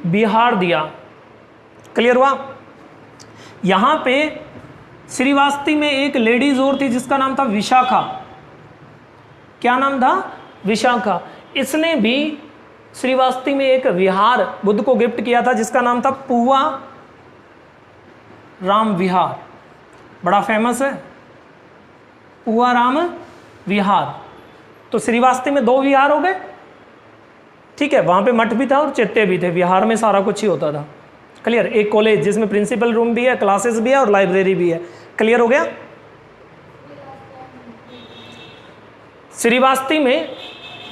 विहार दिया। क्लियर हुआ? यहां पे श्रीवास्ती में एक लेडीज और थी जिसका नाम था विशाखा। क्या नाम था? विशाखा, इसने भी श्रीवास्तव में एक विहार बुद्ध को गिफ्ट किया था जिसका नाम था पुआ राम विहार, बड़ा फेमस है पुआ राम विहार। तो श्रीवास्तव में 2 विहार हो गए, ठीक है, वहां पे मठ भी था और चैत्य भी थे, विहार में सारा कुछ ही होता था। क्लियर, एक कॉलेज जिसमें प्रिंसिपल रूम भी है, क्लासेस भी है और लाइब्रेरी भी है। क्लियर हो गया। श्रीवास्तव में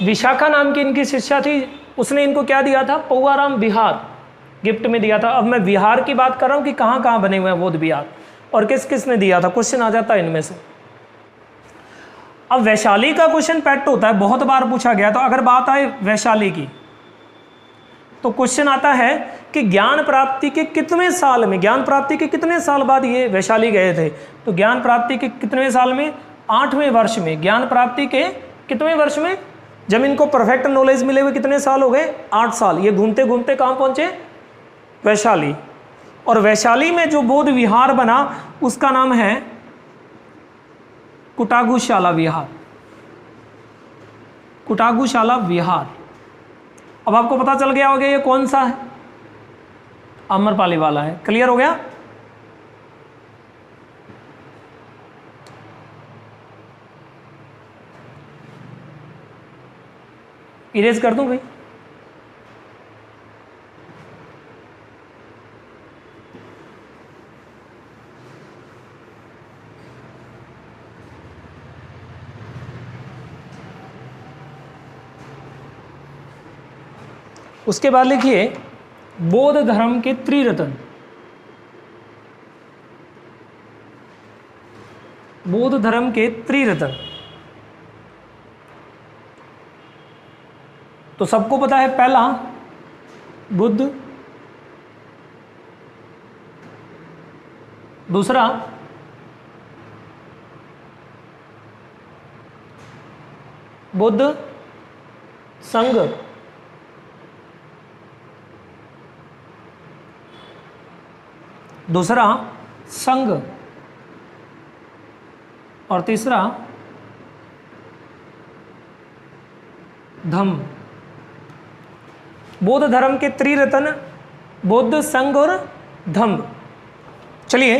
विशाखा नाम की इनकी शिष्या थी, उसने इनको क्या दिया था, पौआराम विहार गिफ्ट में दिया था। अब मैं विहार की बात कर रहा हूं कि कहां कहां बने हुए हैं बौद्ध विहार और किस किस ने दिया था, क्वेश्चन आ जाता है इनमें से। अब वैशाली का क्वेश्चन पैट होता है, बहुत बार पूछा गया। तो अगर बात आए वैशाली की तो क्वेश्चन आता है कि ज्ञान प्राप्ति के कितने साल में, ज्ञान प्राप्ति के कितने साल बाद ये वैशाली गए थे। तो ज्ञान प्राप्ति के कितने साल में, 8वें वर्ष में। ज्ञान प्राप्ति के कितने वर्ष में, जब इनको परफेक्ट नॉलेज मिले हुए कितने साल हो गए, 8 साल। ये घूमते घूमते कहाँ पहुंचे, वैशाली। और वैशाली में जो बौद्ध विहार बना उसका नाम है कुटागुशाला विहार, कुटागुशाला विहार। अब आपको पता चल गया होगा ये कौन सा है, अमरपाली वाला है। क्लियर हो गया। इरेज कर दूं भाई, उसके बाद लिखिए बौद्ध धर्म के त्रिरत्न। बौद्ध धर्म के त्रिरत्न तो सबको पता है, पहला बुद्ध, दूसरा बुद्ध संघ, दूसरा संघ और तीसरा धम्म। बौद्ध धर्म के त्रिरत्न बुद्ध, संघ और धम्म। चलिए,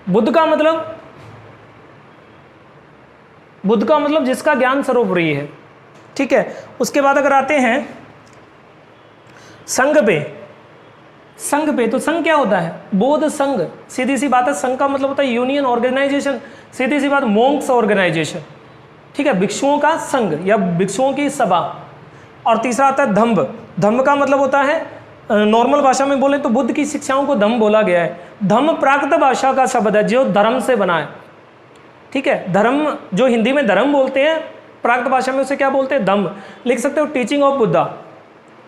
बुद्ध का मतलब जिसका ज्ञान सर्वोपरि है, ठीक है। उसके बाद अगर आते हैं संघ पे, तो संघ क्या होता है, बौद्ध संघ। सीधी सी बात है, संघ का मतलब होता है यूनियन, ऑर्गेनाइजेशन। सीधी सी बात, मोंक्स ऑर्गेनाइजेशन, ठीक है, भिक्षुओं का संघ या भिक्षुओं की सभा। और तीसरा आता है धम्म। धम्म का मतलब होता है, नॉर्मल भाषा में बोले तो बुद्ध की शिक्षाओं को धम्म बोला गया है। धम्म प्राकृत भाषा का शब्द है जो धर्म से बना है, ठीक है। धर्म जो हिंदी में धर्म बोलते हैं, प्राकृत भाषा में उसे क्या बोलते हैं, धम्म। लिख सकते हो टीचिंग ऑफ बुद्धा,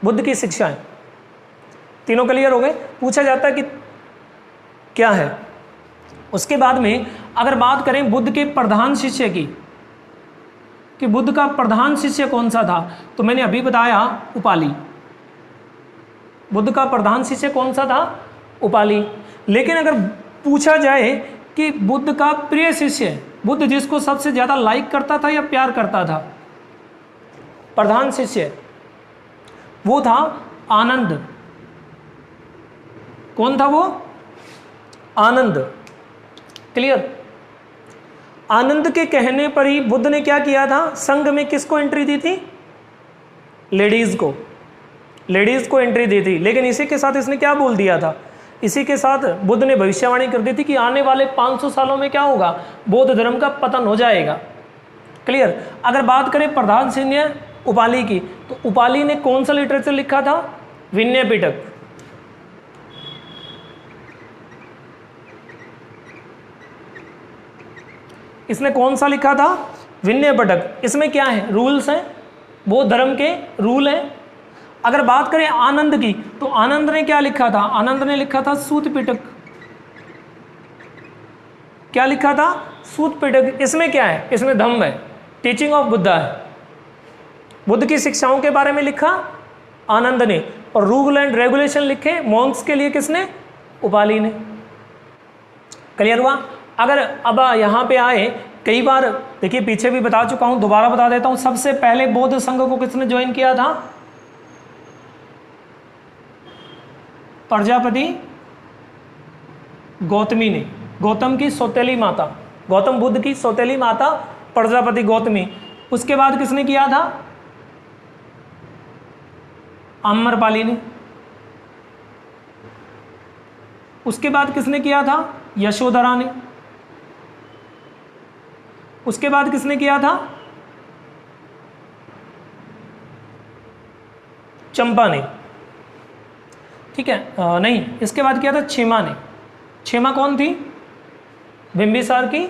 बुद्ध की शिक्षाएं। तीनों क्लियर हो गए। पूछा जाता है कि क्या है। उसके बाद में अगर बात करें बुद्ध के प्रधान शिष्य की, कि बुद्ध का प्रधान शिष्य कौन सा था, तो मैंने अभी बताया उपाली। बुद्ध का प्रधान शिष्य कौन सा था, उपाली। लेकिन अगर पूछा जाए कि बुद्ध का प्रिय शिष्य, बुद्ध जिसको सबसे ज्यादा लाइक करता था या प्यार करता था, प्रधान शिष्य, वो था आनंद। कौन था वो, आनंद। क्लियर। आनंद के कहने पर ही बुद्ध ने क्या किया था, संघ में किसको एंट्री दी थी, लेडीज को, एंट्री दी थी। लेकिन इसी के साथ इसने क्या बोल दिया था, इसी के साथ बुद्ध ने भविष्यवाणी कर दी थी कि आने वाले 500 सालों में क्या होगा, बौद्ध धर्म का पतन हो जाएगा। क्लियर। अगर बात करें प्रधान शिष्य उपाली की, तो उपाली ने कौन सा लिटरेचर लिखा था, विनय पिटक। इसने कौन सा लिखा था, विनय पिटक। इसमें क्या है, रूल्स हैं, बौद्ध धर्म के रूल हैं। अगर बात करें आनंद की, तो आनंद ने क्या लिखा था, आनंद ने लिखा था सूत पिटक। क्या लिखा था, सूत पिटक। इसमें क्या है, इसमें धम्म है, टीचिंग ऑफ बुद्धा है। बुद्ध की शिक्षाओं के बारे में लिखा आनंद ने, और रूल एंड रेगुलेशन लिखे मॉन्क्स के लिए किसने, उपाली ने। क्लियर हुआ। अगर अब यहाँ पे आए कई बार देखिए पीछे भी बता चुका हूं, दोबारा बता देता हूं। सबसे पहले बौद्ध संघ को किसने ज्वाइन किया था? प्रजापति गौतमी ने, गौतम की सौतेली माता, गौतम बुद्ध की सौतेली माता प्रजापति गौतमी। उसके बाद किसने किया था? आम्रपाली ने। उसके बाद किसने किया था? यशोधरा ने। उसके बाद किसने किया था? चंपा ने। ठीक है, नहीं, इसके बाद किया था क्षेमा ने। क्षेमा कौन थी? बिंबिसार की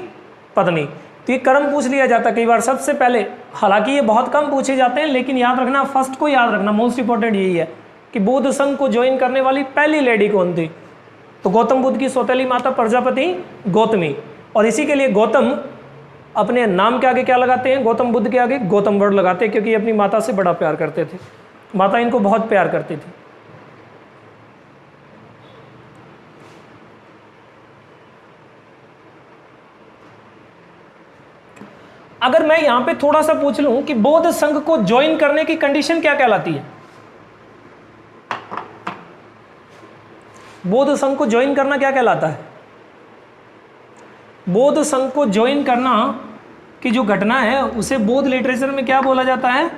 पत्नी। तो ये कर्म पूछ लिया जाता कई बार सबसे पहले, हालांकि ये बहुत कम पूछे जाते हैं, लेकिन याद रखना, फर्स्ट को याद रखना, मोस्ट इंपॉर्टेंट यही है कि बौद्ध संघ को ज्वाइन करने वाली पहली लेडी कौन थी? तो गौतम बुद्ध की सौतेली माता प्रजापति गौतमी। और इसी के लिए गौतम अपने नाम के आगे क्या लगाते हैं? गौतम बुद्ध के आगे गौतम वर्ड लगाते हैं, क्योंकि अपनी माता से बड़ा प्यार करते थे। माता इनको बहुत प्यार करती थी। अगर मैं यहां पे थोड़ा सा पूछ लूं कि बौद्ध संघ को ज्वाइन करने की कंडीशन क्या कहलाती है? बौद्ध संघ को ज्वाइन करना क्या कहलाता है? बौद्ध संघ को ज्वाइन करना की जो घटना है उसे बौद्ध लिटरेचर में क्या बोला जाता है?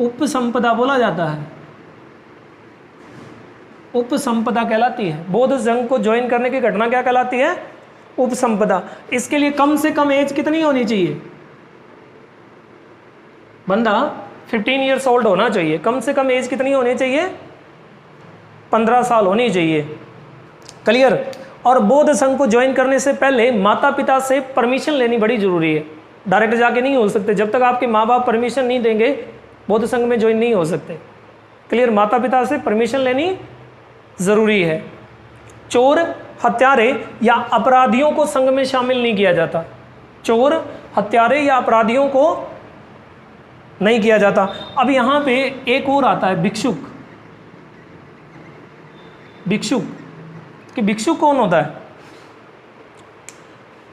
उपसंपदा बोला जाता है। उपसंपदा कहलाती है। बौद्ध संघ को ज्वाइन करने की घटना क्या कहलाती है? उपसंपदा। इसके लिए कम से कम एज कितनी होनी चाहिए? बंदा 15 ईयर्स ओल्ड होना चाहिए। कम से कम एज कितनी होनी चाहिए? 15 साल होनी चाहिए। क्लियर? और बौद्ध संघ को ज्वाइन करने से पहले माता पिता से परमिशन लेनी बड़ी जरूरी है। डायरेक्ट जाके नहीं हो सकते, जब तक आपके माँ बाप परमिशन नहीं देंगे बौद्ध संघ में ज्वाइन नहीं हो सकते। क्लियर? माता पिता से परमिशन लेनी जरूरी है। चोर, हत्यारे या अपराधियों को संघ में शामिल नहीं किया जाता। चोर, हत्यारे या अपराधियों को नहीं किया जाता। अब यहां पे एक और आता है भिक्षुक। भिक्षुक कि भिक्षुक कौन होता है?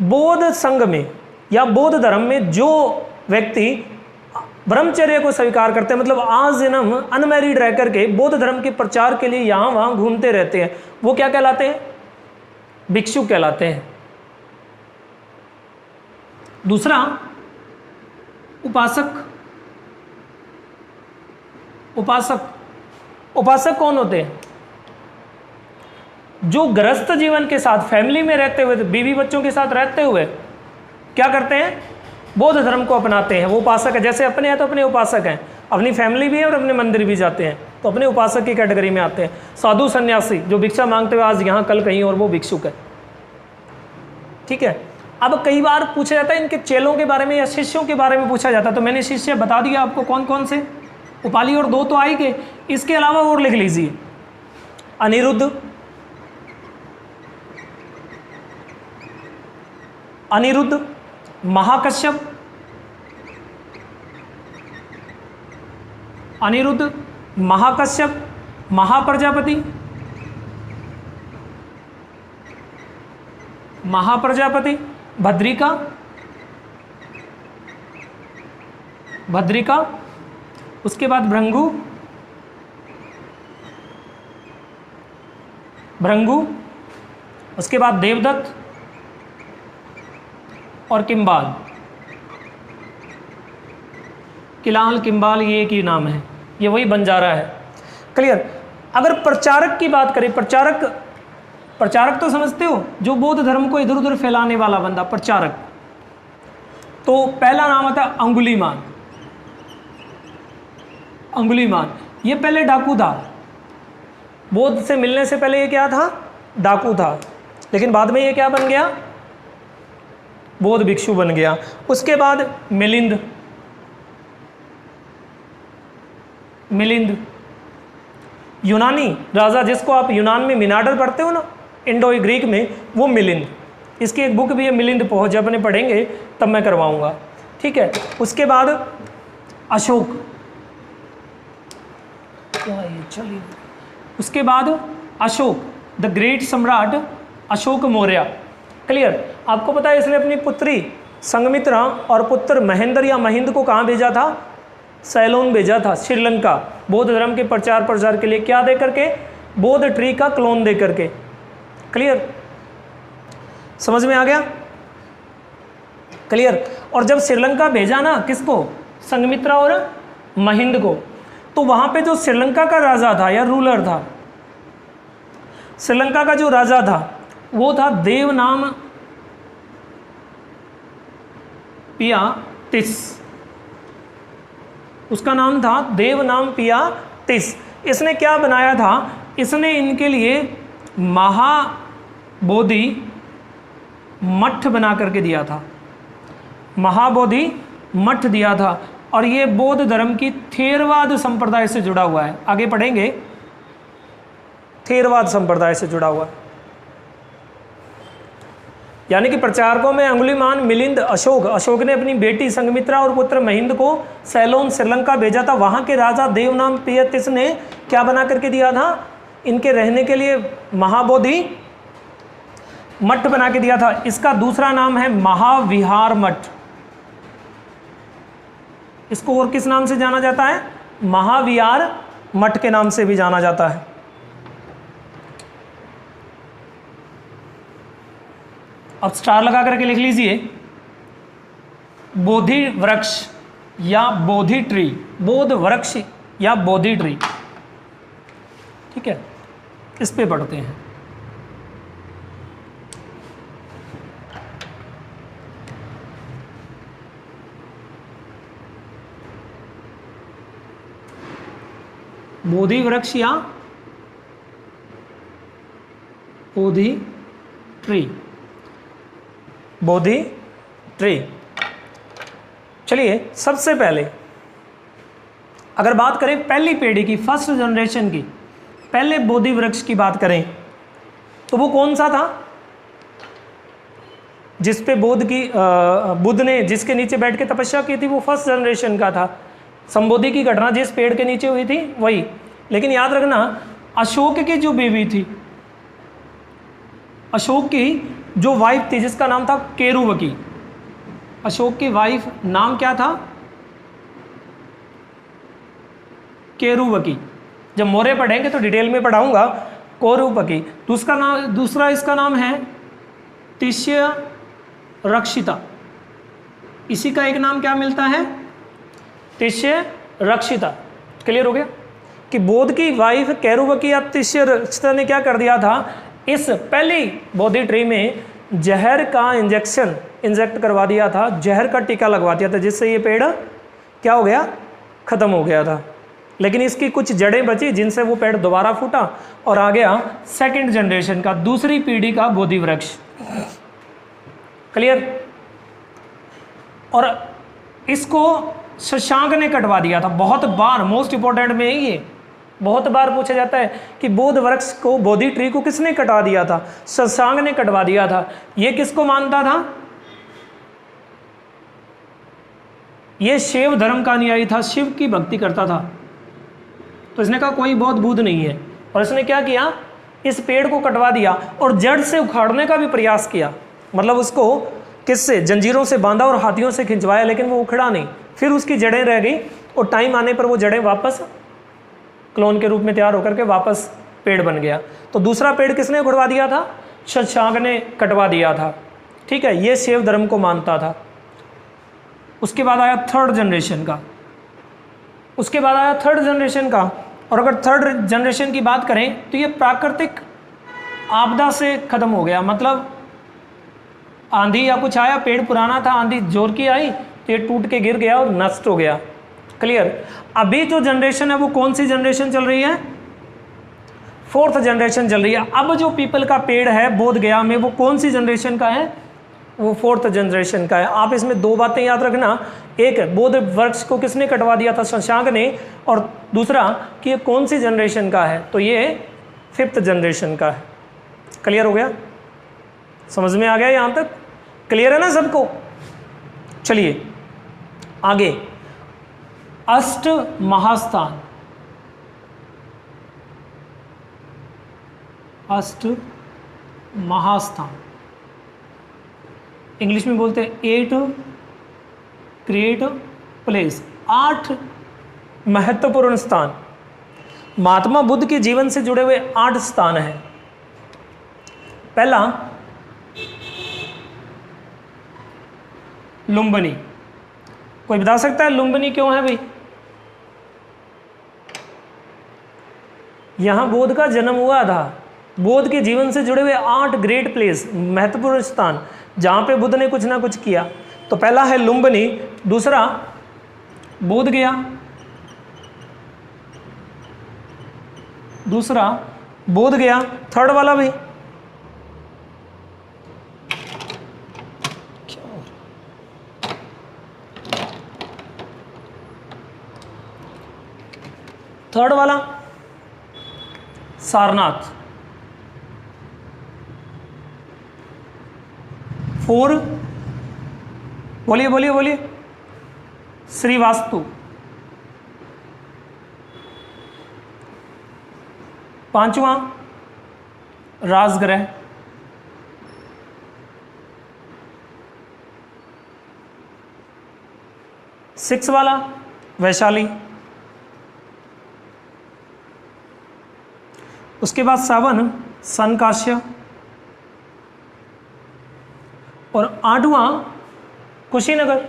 बौद्ध संघ में या बौद्ध धर्म में जो व्यक्ति ब्रह्मचर्य को स्वीकार करते हैं, मतलब आज जन्म अनमैरिड रह करके बौद्ध धर्म के प्रचार के लिए यहां वहां घूमते रहते हैं, वो क्या कहलाते हैं? भिक्षुक कहलाते हैं। दूसरा, उपासक। उपासक, उपासक कौन होते हैं? जो गृहस्थ जीवन के साथ फैमिली में रहते हुए, बीवी बच्चों के साथ रहते हुए क्या करते हैं? बौद्ध धर्म को अपनाते हैं, वो उपासक है। जैसे अपने हैं तो अपने उपासक हैं, अपनी फैमिली भी है और अपने मंदिर भी जाते हैं, तो अपने उपासक की कैटेगरी में आते हैं। साधु सन्यासी जो भिक्षा मांगते हुए आज यहाँ कल कहीं और, वो भिक्षुक है। ठीक है। अब कई बार पूछा जाता है इनके चेलों के बारे में या शिष्यों के बारे में पूछा जाता है, तो मैंने शिष्य बता दिया आपको कौन कौन से, उपाली और 2 तो आई गए। इसके अलावा और लिख लीजिए, अनिरुद्ध, अनिरुद्ध, महाकश्यप, अनिरुद्ध, महाकश्यप, महाप्रजापति, महाप्रजापति, भद्रिका, भद्रिका, उसके बाद भृंगु, भृंगु, उसके बाद देवदत्त और किम्बाल। किलाल, किम्बाल, ये एक ही नाम है, ये वही बंजारा है। क्लियर? अगर प्रचारक की बात करें, प्रचारक, प्रचारक तो समझते हो, जो बौद्ध धर्म को इधर उधर फैलाने वाला बंदा, प्रचारक। तो पहला नाम आता है अंगुलीमान। अंगुलीमान ये पहले डाकू था, बौद्ध से मिलने से पहले ये क्या था? डाकू था, लेकिन बाद में ये क्या बन गया? बौद्ध भिक्षु बन गया। उसके बाद मिलिंद, मिलिंद यूनानी राजा, जिसको आप यूनान में मिनाडर पढ़ते हो ना, इंडो ग्रीक में, वो मिलिंद। इसकी एक बुक भी है मिलिंद पोह, जब अपने पढ़ेंगे तब मैं करवाऊंगा। ठीक है। उसके बाद अशोक, चलिए, उसके बाद अशोक द ग्रेट सम्राट, अशोक मौर्य। क्लियर? आपको पता है इसने अपनी पुत्री संघमित्रा और पुत्र महेंद्र या महिंद को कहाँ भेजा था? सैलोन भेजा था, श्रीलंका, बौद्ध धर्म के प्रचार के लिए। क्या दे करके? बौद्ध ट्री का क्लोन दे करके। क्लियर? समझ में आ गया? क्लियर? और जब श्रीलंका भेजा ना, किसको? संघमित्रा और महिंद को, तो वहां पे जो श्रीलंका का राजा था या रूलर था, श्रीलंका का जो राजा था वो था देवनाम पियातिस। उसका नाम था देवनाम पियातिस। इसने क्या बनाया था? इसने इनके लिए महाबोधि मठ बना करके दिया था, महाबोधि मठ दिया था। और ये बौद्ध धर्म की थेरवाद संप्रदाय से जुड़ा हुआ है। आगे पढ़ेंगे, थेरवाद संप्रदाय से जुड़ा हुआ, यानी कि प्रचारकों में अंगुलीमान, मिलिंद, अशोक ने अपनी बेटी संघमित्रा और पुत्र महिंद को सैलोन श्रीलंका भेजा था। वहां के राजा देवनाम पियातिस ने क्या बना करके दिया था? इनके रहने के लिए महाबोधि मठ बना के दिया था। इसका दूसरा नाम है महाविहार मठ। इसको और किस नाम से जाना जाता है? महाविहार मठ के नाम से भी जाना जाता है। अब स्टार लगा करके लिख लीजिए, बोधि वृक्ष या बोधि ट्री, बोध वृक्ष या बोधि ट्री। ठीक है, इस पे पढ़ते हैं। बोधि वृक्ष या बोधि ट्री, बोधि ट्री। चलिए, सबसे पहले अगर बात करें पहली पीढ़ी की, फर्स्ट जनरेशन की, पहले बोधि वृक्ष की बात करें तो वो कौन सा था? जिस पे बुद्ध ने जिसके नीचे बैठ के तपस्या की थी, वो फर्स्ट जनरेशन का था। संबोधि की घटना जिस पेड़ के नीचे हुई थी वही। लेकिन याद रखना, अशोक की जो बेबी थी, अशोक की जो वाइफ थी जिसका नाम था केरुवकी, अशोक की वाइफ नाम क्या था? केरुवकी। जब मोरे पढ़ेंगे तो डिटेल में पढ़ाऊंगा। कोरुवकी। दूसरा इसका नाम है तिष्य रक्षिता। इसी का एक नाम क्या मिलता है? तिष्य रक्षिता। क्लियर हो गया कि बौद्ध की वाइफ केरुवकी या तिष्य रक्षिता ने क्या कर दिया था? इस पहली बोधि ट्री में जहर का इंजेक्ट करवा दिया था, जहर का टीका लगवा दिया था, जिससे ये पेड़ क्या हो गया? खत्म हो गया था। लेकिन इसकी कुछ जड़ें बची जिनसे वो पेड़ दोबारा फूटा और आ गया सेकंड जनरेशन का, दूसरी पीढ़ी का बोधि वृक्ष। क्लियर? और इसको शशांक ने कटवा दिया था। बहुत बार, मोस्ट इंपॉर्टेंट में ये बहुत बार पूछा जाता है कि बोध वृक्ष को, बोधि ट्री को किसने कटवा दिया था? शशांक ने कटवा दिया था। ये किसको मानता था? ये शिव धर्म का अनुयायी था, शिव की भक्ति करता था। तो इसने कहा कोई बौद्ध बुद्ध नहीं है, और इसने क्या किया? इस पेड़ को कटवा दिया और जड़ से उखाड़ने का भी प्रयास किया। मतलब उसको किससे? जंजीरों से बांधा और हाथियों से खिंचवाया, लेकिन वो उखड़ा नहीं। फिर उसकी जड़ें रह गई और टाइम आने पर वो जड़ें वापस क्लोन के रूप में तैयार होकर के वापस पेड़ बन गया। तो दूसरा पेड़ किसने उखड़वा दिया था? शशांक ने कटवा दिया था। ठीक है, ये शिव धर्म को मानता था। उसके बाद आया थर्ड जनरेशन का। और अगर थर्ड जनरेशन की बात करें तो ये प्राकृतिक आपदा से खत्म हो गया। मतलब आंधी या कुछ आया, पेड़ पुराना था, आंधी जोर की आई तो ये टूट के गिर गया और नष्ट हो गया। क्लियर? अभी जो जनरेशन है वो कौन सी जनरेशन चल रही है? फोर्थ जनरेशन चल रही है। अब जो पीपल का पेड़ है बोध गया में, वो कौन सी जनरेशन का है? वो फोर्थ जनरेशन का है। आप इसमें दो बातें याद रखना, एक बोध वृक्ष को किसने कटवा दिया था? शशांक ने। और दूसरा कि ये कौन सी जनरेशन का है? तो ये फिफ्थ जनरेशन का है। क्लियर हो गया? समझ में आ गया यहाँ तक? क्लियर है ना सबको? चलिए आगे, अष्ट महास्थान। अष्ट महास्थान इंग्लिश में बोलते हैं 8 ग्रेट प्लेस, 8 महत्वपूर्ण स्थान। महात्मा बुद्ध के जीवन से जुड़े हुए 8 स्थान हैं। पहला लुम्बिनी। कोई बता सकता है लुम्बिनी क्यों है भाई? यहां बुद्ध का जन्म हुआ था। बुद्ध के जीवन से जुड़े हुए 8 ग्रेट प्लेस, महत्वपूर्ण स्थान जहां पे बुद्ध ने कुछ ना कुछ किया। तो पहला है लुम्बिनी, दूसरा बोध गया, दूसरा बोध गया, थर्ड वाला भी थर्ड वाला सारनाथ, 4 बोलिए बोलिए बोलिए श्रीवास्तु, 5वां राजगृह, 6 वाला वैशाली, उसके बाद 7 सनकाश्य, और 8वां कुशीनगर।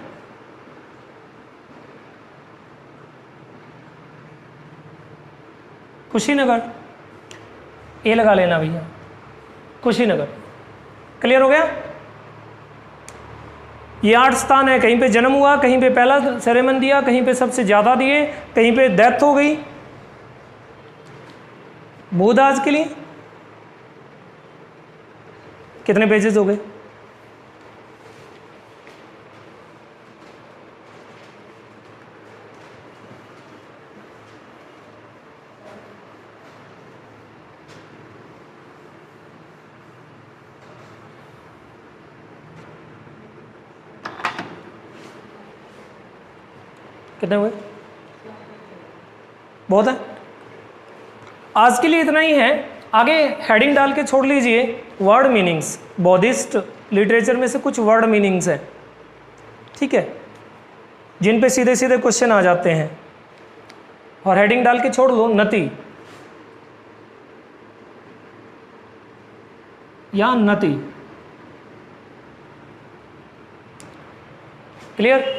कुशीनगर ये लगा लेना भैया, कुशीनगर। क्लियर हो गया? ये 8 स्थान है। कहीं पे जन्म हुआ, कहीं पे पहला सेरेमन दिया, कहीं पे सबसे ज्यादा दिए, कहीं पे डेथ हो गई। बुध आज के लिए कितने पेजेस हो गए? कितने हुए? बहुत है। आज के लिए इतना ही है। आगे हेडिंग डाल के छोड़ लीजिए वर्ड मीनिंग्स। बौद्धिस्ट लिटरेचर में से कुछ वर्ड मीनिंग्स है, ठीक है, जिन पे सीधे सीधे क्वेश्चन आ जाते हैं, और हेडिंग डाल के छोड़ दो नति या नति। क्लियर?